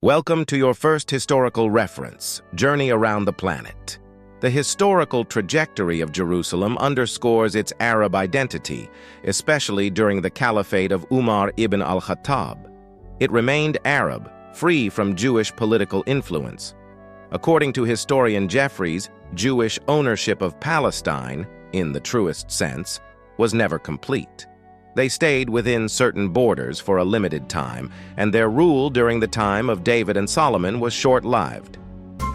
Welcome to your first historical reference, Journey Around the Planet. The historical trajectory of Jerusalem underscores its Arab identity, especially during the caliphate of Umar ibn al-Khattab. It remained Arab, free from Jewish political influence. According to historian Jeffries, Jewish ownership of Palestine, in the truest sense, was never complete. They stayed within certain borders for a limited time, and their rule during the time of David and Solomon was short-lived.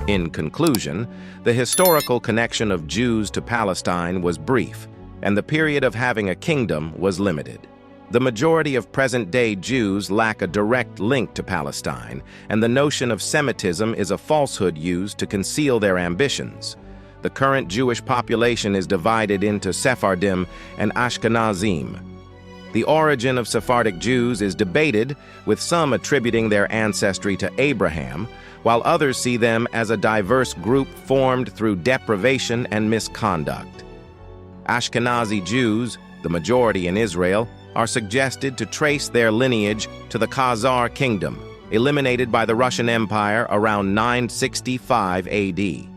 In conclusion, the historical connection of Jews to Palestine was brief, and the period of having a kingdom was limited. The majority of present-day Jews lack a direct link to Palestine, and the notion of Semitism is a falsehood used to conceal their ambitions. The current Jewish population is divided into Sephardim and Ashkenazim. The origin of Sephardic Jews is debated, with some attributing their ancestry to Abraham, while others see them as a diverse group formed through deprivation and misconduct. Ashkenazi Jews, the majority in Israel, are suggested to trace their lineage to the Khazar kingdom, eliminated by the Russian Empire around 965 AD.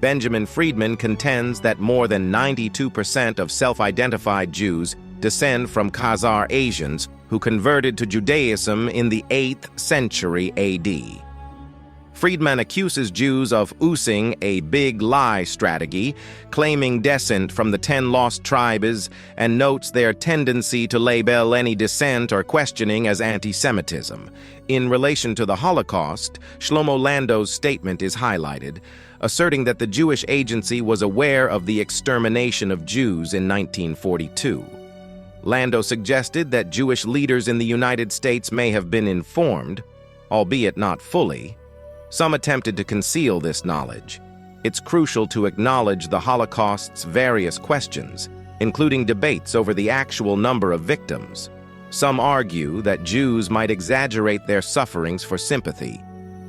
Benjamin Freedman contends that more than 92% of self-identified Jews descend from Khazar Asians who converted to Judaism in the 8th century AD. Freedman accuses Jews of using a big lie strategy, claiming descent from the 10 lost tribes, and notes their tendency to label any dissent or questioning as anti-Semitism. In relation to the Holocaust, Shlomo Lando's statement is highlighted, asserting that the Jewish Agency was aware of the extermination of Jews in 1942. Lando suggested that Jewish leaders in the United States may have been informed, albeit not fully. Some attempted to conceal this knowledge. It's crucial to acknowledge the Holocaust's various questions, including debates over the actual number of victims. Some argue that Jews might exaggerate their sufferings for sympathy.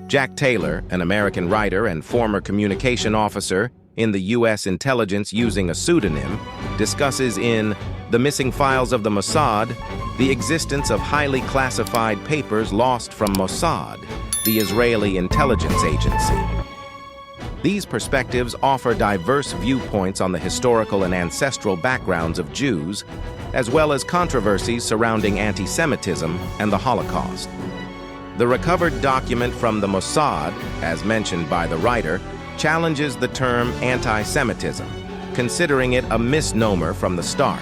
Jack Taylor, an American writer and former communication officer in the U.S. intelligence using a pseudonym, discusses in The Missing Files of the Mossad the existence of highly classified papers lost from Mossad, the Israeli intelligence agency. These perspectives offer diverse viewpoints on the historical and ancestral backgrounds of Jews, as well as controversies surrounding anti-Semitism and the Holocaust. The recovered document from the Mossad, as mentioned by the writer, challenges the term anti-Semitism, considering it a misnomer from the start.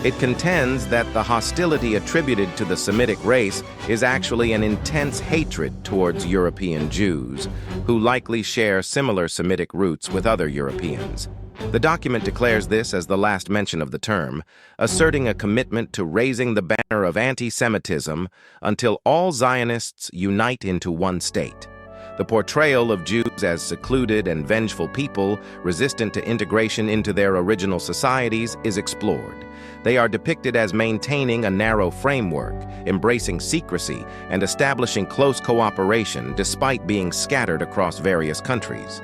It contends that the hostility attributed to the Semitic race is actually an intense hatred towards European Jews, who likely share similar Semitic roots with other Europeans. The document declares this as the last mention of the term, asserting a commitment to raising the banner of anti-Semitism until all Zionists unite into one state. The portrayal of Jews as secluded and vengeful people, resistant to integration into their original societies, is explored. They are depicted as maintaining a narrow framework, embracing secrecy, and establishing close cooperation despite being scattered across various countries.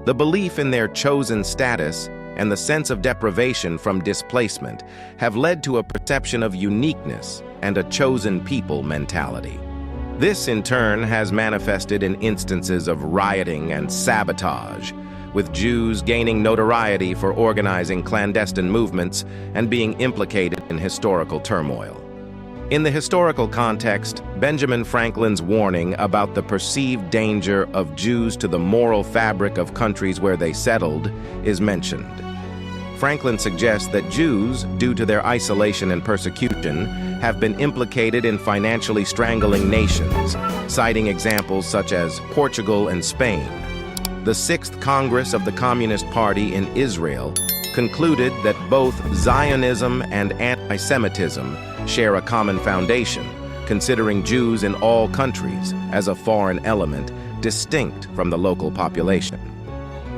The belief in their chosen status and the sense of deprivation from displacement have led to a perception of uniqueness and a chosen people mentality. This, in turn, has manifested in instances of rioting and sabotage, with Jews gaining notoriety for organizing clandestine movements and being implicated in historical turmoil. In the historical context, Benjamin Franklin's warning about the perceived danger of Jews to the moral fabric of countries where they settled is mentioned. Franklin suggests that Jews, due to their isolation and persecution, have been implicated in financially strangling nations, citing examples such as Portugal and Spain. The Sixth Congress of the Communist Party in Israel concluded that both Zionism and anti-Semitism share a common foundation, considering Jews in all countries as a foreign element distinct from the local population.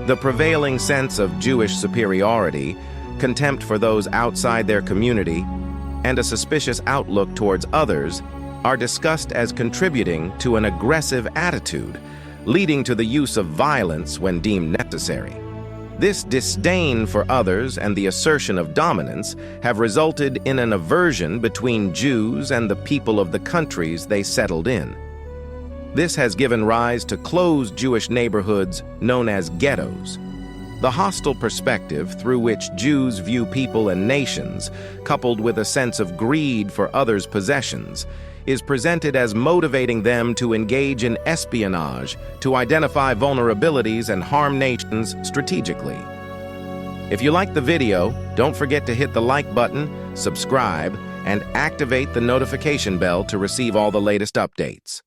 The prevailing sense of Jewish superiority, contempt for those outside their community, and a suspicious outlook towards others are discussed as contributing to an aggressive attitude, leading to the use of violence when deemed necessary. This disdain for others and the assertion of dominance have resulted in an aversion between Jews and the people of the countries they settled in. This has given rise to closed Jewish neighborhoods known as ghettos. The hostile perspective through which Jews view people and nations, coupled with a sense of greed for others' possessions, is presented as motivating them to engage in espionage, to identify vulnerabilities and harm nations strategically. If you like the video, don't forget to hit the like button, subscribe, and activate the notification bell to receive all the latest updates.